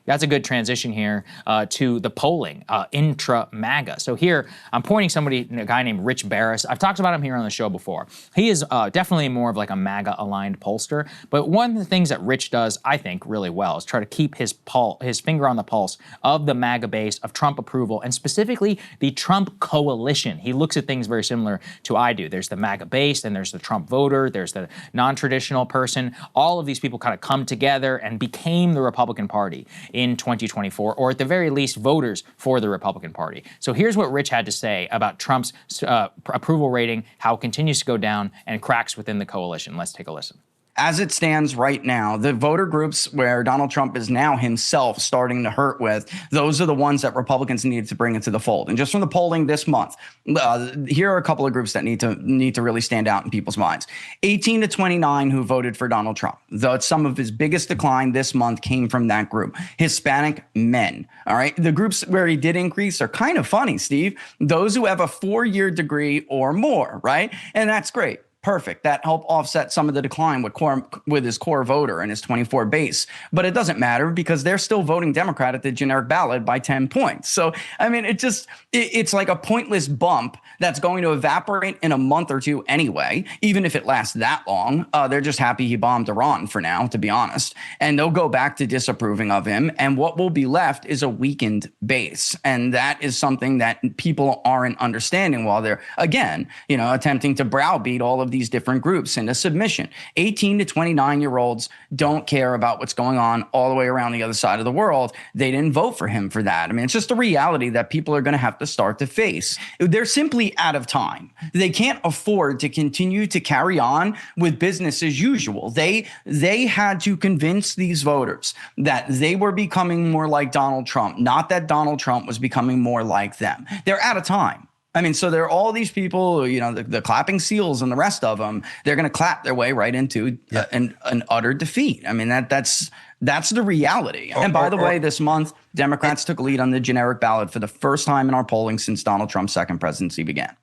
that's a good transition here to the polling, intra-MAGA. So here, I'm pointing a guy named Rich Barris. I've talked about him here on the show before. He is definitely more of like a MAGA-aligned pollster, but one of the things that Rich does, I think, really well is try to keep his finger on the pulse of the MAGA base, of Trump approval, and specifically the Trump coalition. He looks at things very similar to I do. There's the MAGA base, then there's the Trump voter, there's the non-traditional person. All of these people kind of come together and became the Republican Party in 2024, or at the very least, voters for the Republican Party. So here's what Rich had to say about Trump's approval rating, how it continues to go down, and cracks within the coalition. Let's take a listen. As it stands right now, the voter groups where Donald Trump is now himself starting to hurt with, those are the ones that Republicans need to bring into the fold. And just from the polling this month, here are a couple of groups that need to really stand out in people's minds. 18 to 29 who voted for Donald Trump. Though some of his biggest decline this month came from that group. Hispanic men. All right. The groups where he did increase are kind of funny, Steve. Those who have a 4-year degree or more, right? And that's great. Perfect. That helped offset some of the decline with his core voter and his 24 base. But it doesn't matter because they're still voting Democrat at the generic ballot by 10 points. So, I mean, it's like a pointless bump that's going to evaporate in a month or two anyway, even if it lasts that long. They're just happy he bombed Iran for now, to be honest. And they'll go back to disapproving of him. And what will be left is a weakened base. And that is something that people aren't understanding while they're, again, attempting to browbeat all of these different groups into submission. 18 to 29-year-olds don't care about what's going on all the way around the other side of the world. They didn't vote for him for that. I mean, it's just a reality that people are going to have to start to face. They're simply out of time. They can't afford to continue to carry on with business as usual. They had to convince these voters that they were becoming more like Donald Trump, not that Donald Trump was becoming more like them. They're out of time. I mean, so there are all these people, the clapping seals and the rest of them, they're going to clap their way right into an utter defeat. I mean, that's the reality. And by the way, this month, Democrats took a lead on the generic ballot for the first time in our polling since Donald Trump's second presidency began.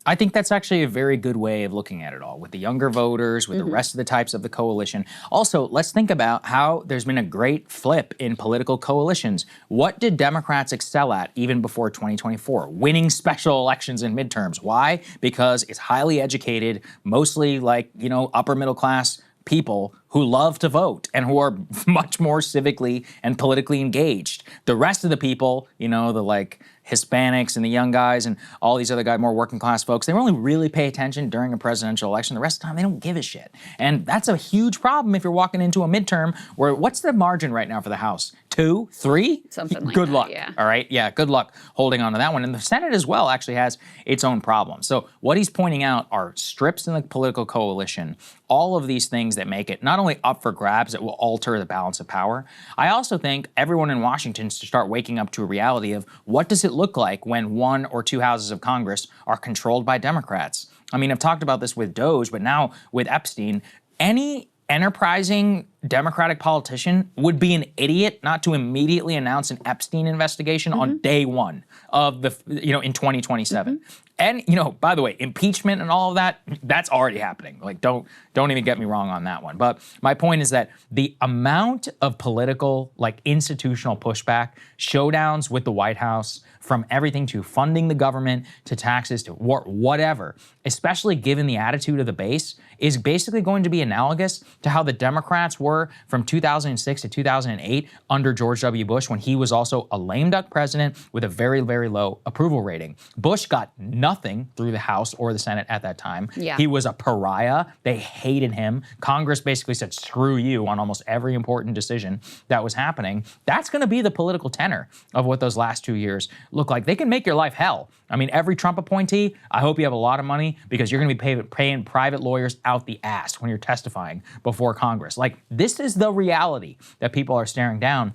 I think that's actually a very good way of looking at it all, with the younger voters, with the rest of the types of the coalition. Also, let's think about how there's been a great flip in political coalitions. What did Democrats excel at even before 2024? Winning special elections and midterms. Why? Because it's highly educated, mostly upper middle class people who love to vote and who are much more civically and politically engaged. The rest of the people, the Hispanics and the young guys and all these other guys, more working class folks, they only really pay attention during a presidential election. The rest of the time, they don't give a shit. And that's a huge problem if you're walking into a midterm where, what's the margin right now for the House? 2, 3? Something like good that, luck. yeah. All right, yeah, good luck holding on to that one. And the Senate as well actually has its own problems. So what he's pointing out are strips in the political coalition, all of these things that make it not only up for grabs, it will alter the balance of power. I also think everyone in Washington should start waking up to a reality of what does it look like when 1 or 2 houses of Congress are controlled by Democrats. I mean, I've talked about this with Doge, but now with Epstein, any enterprising Democratic politician would be an idiot not to immediately announce an Epstein investigation on day one of in 2027. And, by the way, impeachment and all of that, that's already happening. Don't even get me wrong on that one. But my point is that the amount of political, institutional pushback, showdowns with the White House, from everything to funding the government, to taxes, to whatever, especially given the attitude of the base, is basically going to be analogous to how the Democrats were from 2006 to 2008 under George W. Bush, when he was also a lame duck president with a very, very low approval rating. Bush got nothing through the House or the Senate at that time. Yeah. He was a pariah. They hated him. Congress basically said, screw you on almost every important decision that was happening. That's going to be the political tenor of what those last 2 years look like. They can make your life hell. I mean, every Trump appointee, I hope you have a lot of money because you're going to be paying private lawyers out the ass when you're testifying before Congress. This is the reality that people are staring down.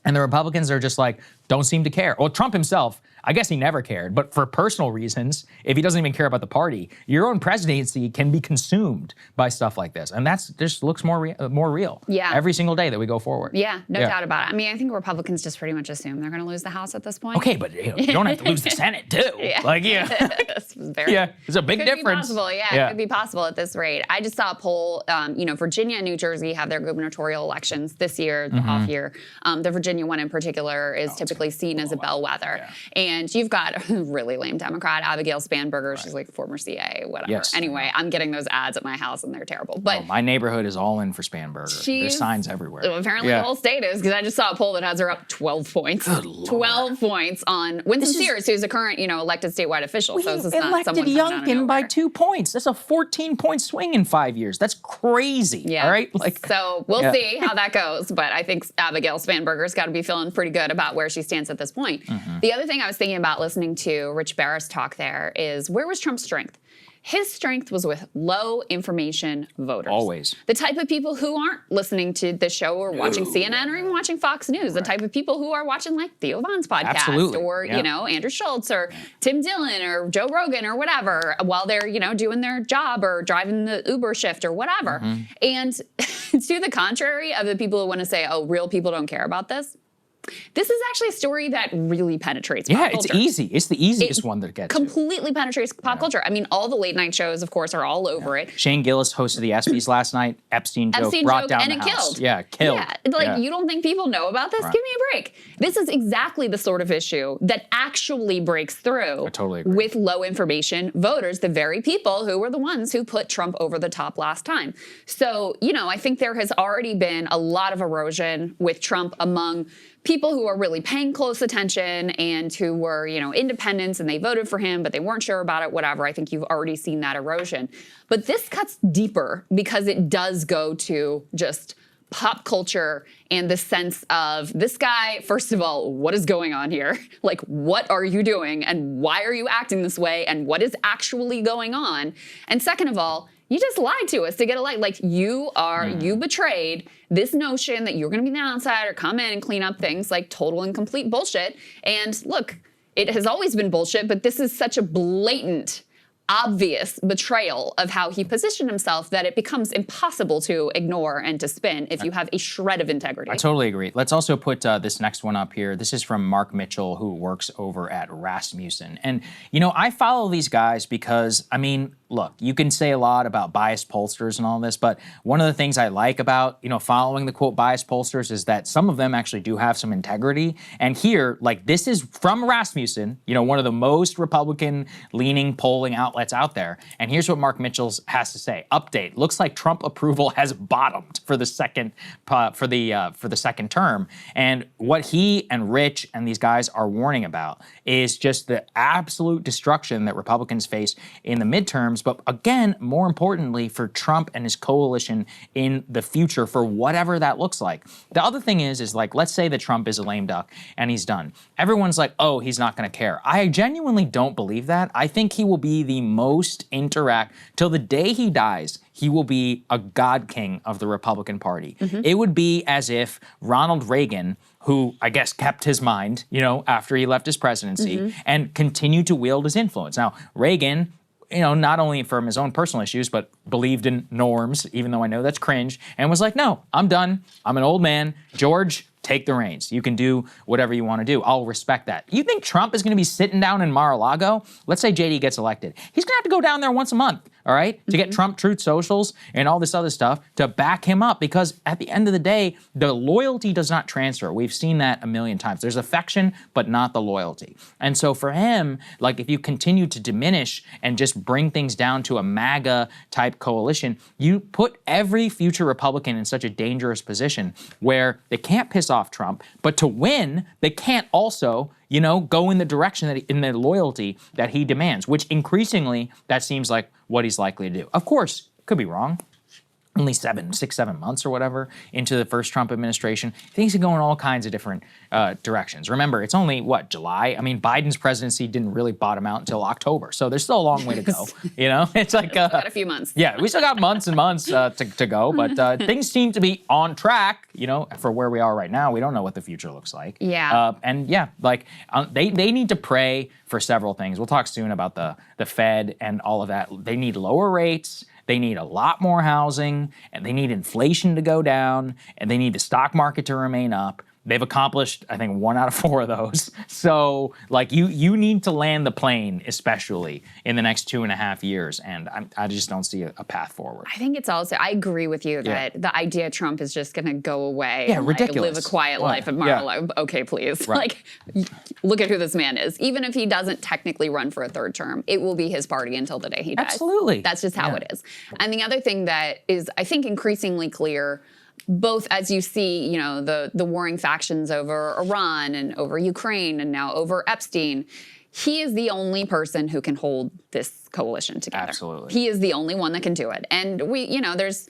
And the Republicans are just don't seem to care. Well, Trump himself, I guess he never cared, but for personal reasons, if he doesn't even care about the party, your own presidency can be consumed by stuff like this. And that's just looks more real every single day that we go forward. Yeah, no doubt about it. I mean, I think Republicans just pretty much assume they're going to lose the House at this point. Okay, but you don't have to lose the Senate too. It's a big could difference. Be possible. It could be possible at this rate. I just saw a poll. Virginia and New Jersey have their gubernatorial elections this year, the off year. The Virginia one in particular is typically seen as a bellwether. And you've got a really lame Democrat, Abigail Spanberger. She's like former CA, whatever. Yes. Anyway, I'm getting those ads at my house and they're terrible. But my neighborhood is all in for Spanberger. There's signs everywhere. Apparently the whole state is, because I just saw a poll that has her up 12 points. Good Lord. 12 points on Winston Sears, who's a current, elected statewide official. So this is not someone elected Youngkin by 2 points. That's a 14-point swing in 5 years. That's crazy. Yeah. All right. So we'll see how that goes. But I think Abigail Spanberger's got to be feeling pretty good about where she stands at this point. The other thing I was thinking about listening to Rich Barris talk there is, where was Trump's strength? His strength was with low information voters. Always. The type of people who aren't listening to the show or watching CNN or even watching Fox News. The type of people who are watching like Theo Von's podcast or, Andrew Schultz or Tim Dillon or Joe Rogan or whatever while they're, doing their job or driving the Uber shift or whatever. And to the contrary of the people who want to say, oh, real people don't care about this. This is actually a story that really penetrates pop culture. It's easy. It's the easiest one to get completely penetrates pop culture. I mean, all the late night shows, of course, are all over it. Shane Gillis hosted the ESPYs last night. Epstein joke brought down the house. Yeah, killed. Yeah, you don't think people know about this? Give me a break. This is exactly the sort of issue that actually breaks through I totally agree. with low information voters, the very people who were the ones who put Trump over the top last time. So, I think there has already been a lot of erosion with Trump among people who are really paying close attention and who were, independents and they voted for him, but they weren't sure about it, whatever. I think you've already seen that erosion. But this cuts deeper because it does go to just pop culture and the sense of this guy, first of all, what is going on here? Like, what are you doing? And why are you acting this way? And what is actually going on? And second of all, you just lied to us to get elected. Like, you betrayed this notion that you're going to be the outsider, come in and clean up things, like total and complete bullshit. And look, it has always been bullshit, but this is such a blatant, obvious betrayal of how he positioned himself that it becomes impossible to ignore and to spin if you have a shred of integrity. I totally agree. Let's also put this next one up here. This is from Mark Mitchell, who works over at Rasmussen. And, I follow these guys because, look, you can say a lot about biased pollsters and all this, but one of the things I like about, following the quote biased pollsters is that some of them actually do have some integrity. And here, this is from Rasmussen, one of the most Republican-leaning polling outlets out there. And here's what Mark Mitchell has to say. Update: looks like Trump approval has bottomed for the second term. And what he and Rich and these guys are warning about is just the absolute destruction that Republicans face in the midterms. But again, more importantly, for Trump and his coalition in the future, for whatever that looks like. The other thing is let's say that Trump is a lame duck and he's done. Everyone's like, oh, he's not going to care. I genuinely don't believe that. I think he will be the most till the day he dies. He will be a god king of the Republican Party. It would be as if Ronald Reagan, who I guess kept his mind, after he left his presidency and continued to wield his influence. Now, Reagan, not only from his own personal issues, but believed in norms, even though I know that's cringe, and was like, no, I'm done. I'm an old man. George, take the reins. You can do whatever you want to do. I'll respect that. You think Trump is going to be sitting down in Mar-a-Lago? Let's say JD gets elected. He's going to have to go down there once a month, all right, to get Trump Truth Socials and all this other stuff to back him up, because at the end of the day, the loyalty does not transfer. We've seen that a million times. There's affection, but not the loyalty. And so for him, if you continue to diminish and just bring things down to a MAGA type coalition, you put every future Republican in such a dangerous position where they can't piss off Trump, but to win, they can't also, go in the direction in the loyalty that he demands, which increasingly that seems like what he's likely to do. Of course, could be wrong. only 6, 7 months or whatever into the first Trump administration. Things are going all kinds of different directions. Remember, it's only, what, July? I mean, Biden's presidency didn't really bottom out until October, so there's still a long way to go, you know? It's like... got a few months. Yeah, we still got months and months to go, but things seem to be on track, you know, for where we are right now. We don't know what the future looks like. Yeah. And yeah, like, they need to pray for several things. We'll talk soon about the Fed and all of that. They need lower rates. They need a lot more housing, and they need inflation to go down, and they need the stock market to remain up. They've accomplished, I think, 1 out of 4 of those. So, like, you need to land the plane, especially in the next 2.5 years, and I just don't see a path forward. I think it's also, I agree with you that the idea Trump is just going to go away and ridiculous. live a quiet life at Mar-a-Lago. Okay, please. Right. Like, look at who this man is. Even if he doesn't technically run for a 3rd term, it will be his party until the day he dies. Absolutely. That's just how it is. And the other thing that is, I think, increasingly clear, both as you see, you know, the warring factions over Iran and over Ukraine and now over Epstein, he is the only person who can hold this coalition together. Absolutely. He is the only one that can do it. And we, you know, there's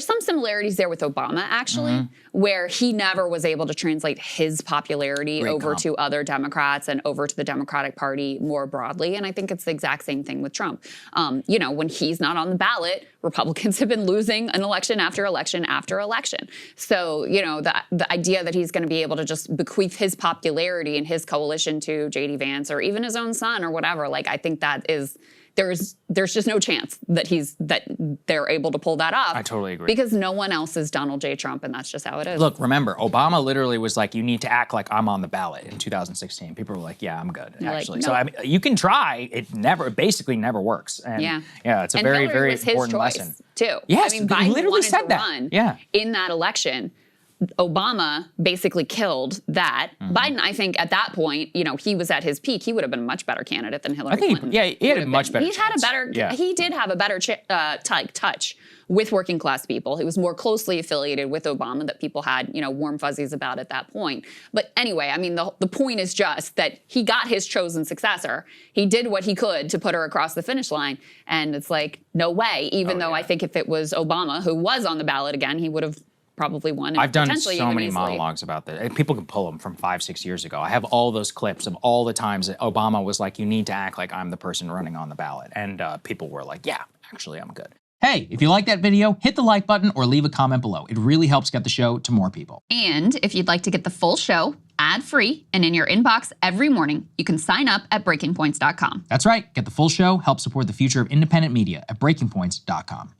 some similarities there with Obama, actually, where he never was able to translate his popularity over to other Democrats and over to the Democratic Party more broadly. And I think it's the exact same thing with Trump. You know, when he's not on the ballot, Republicans have been losing an election after election after election. So, you know, the idea that he's going to be able to just bequeath his popularity and his coalition to J.D. Vance or even his own son or whatever, like, I think that is... There's just no chance that they're able to pull that off. I totally agree. Because no one else is Donald J. Trump, and that's just how it is. Look, remember, Obama literally was like, you need to act like I'm on the ballot in 2016. People were like, yeah, I'm good, actually. Like, So, I mean, you can try. It basically never works. And yeah, it's a very, very important lesson. Too. Yes, I mean, he Biden literally said that. Run yeah. In that election, Obama basically killed that. Biden, I think, at that point, you know, he was at his peak. He would have been a much better candidate than Hillary Clinton. He had a much better chance. He did have a better touch with working class people. He was more closely affiliated with Obama that people had, you know, warm fuzzies about at that point. But anyway, I mean, the point is just that he got his chosen successor. He did what he could to put her across the finish line. And it's like, no way. Even though I think if it was Obama who was on the ballot again, he would have probably won. I've done so many monologues about that. People can pull them from 5, 6 years ago. I have all those clips of all the times that Obama was like, you need to act like I'm the person running on the ballot. And people were like, yeah, actually, I'm good. Hey, if you like that video, hit the like button or leave a comment below. It really helps get the show to more people. And if you'd like to get the full show ad-free and in your inbox every morning, you can sign up at breakingpoints.com. That's right. Get the full show, help support the future of independent media at breakingpoints.com.